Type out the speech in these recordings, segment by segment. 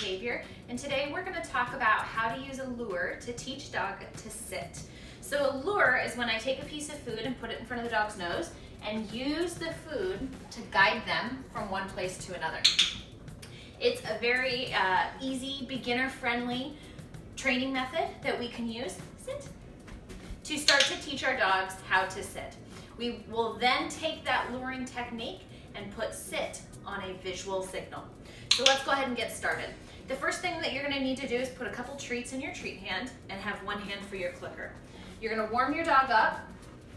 behavior, and today we're going to talk about how to use a lure to teach dog to sit. So a lure is when I take a piece of food and put it in front of the dog's nose and use the food to guide them from one place to another. It's a very easy, beginner-friendly training method that we can use, sit, to start to teach our dogs how to sit. We will then take that luring technique and put sit on a visual signal. So let's go ahead and get started. The first thing that you're going to need to do is put a couple treats in your treat hand and have one hand for your clicker. You're going to warm your dog up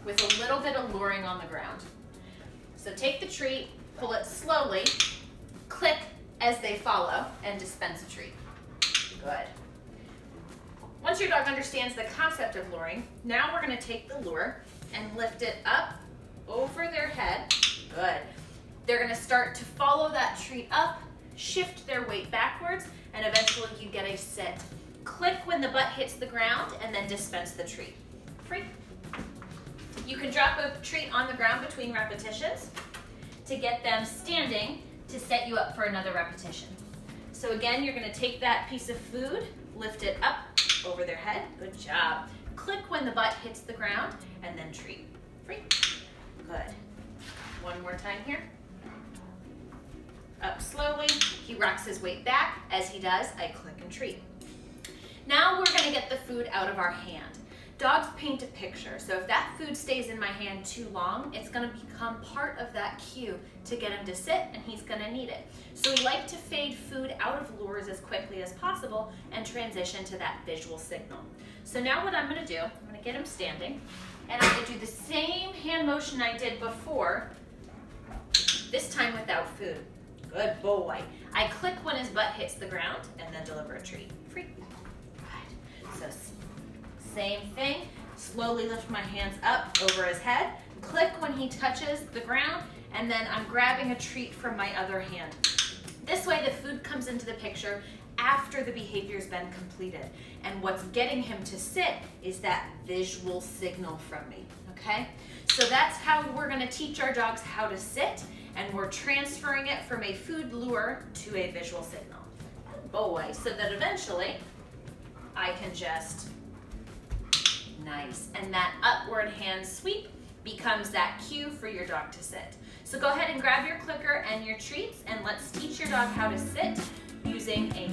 with a little bit of luring on the ground. So take the treat, pull it slowly, click as they follow, and dispense a treat. Good. Once your dog understands the concept of luring, now we're going to take the lure and lift it up over their head. Good. They're going to start to follow that treat up, shift their weight backwards, and eventually you get a sit. Click when the butt hits the ground and then dispense the treat. Free. You can drop a treat on the ground between repetitions to get them standing to set you up for another repetition. So again, you're going to take that piece of food, lift it up over their head. Good job. Click when the butt hits the ground and then treat. Free. Good. One more time here. Up slowly. He rocks his weight back. As he does, I click and treat. Now we're going to get the food out of our hand. Dogs paint a picture, so if that food stays in my hand too long, it's going to become part of that cue to get him to sit, and he's going to need it. So we like to fade food out of lures as quickly as possible and transition to that visual signal. So now what I'm going to do, I'm going to get him standing, and I'm going to do the same hand motion I did before, this time without food. Good boy. I click when his butt hits the ground and then deliver a treat. Free. Good. So same thing. Slowly lift my hands up over his head. Click when he touches the ground, and then I'm grabbing a treat from my other hand. This way the food comes into the picture after the behavior's been completed. And what's getting him to sit is that visual signal from me, okay? So that's how we're gonna teach our dogs how to sit, and we're transferring it from a food lure to a visual signal. Good boy, so that eventually I can just, nice, and that upward hand sweep becomes that cue for your dog to sit. So go ahead and grab your clicker and your treats, and let's teach your dog how to sit using a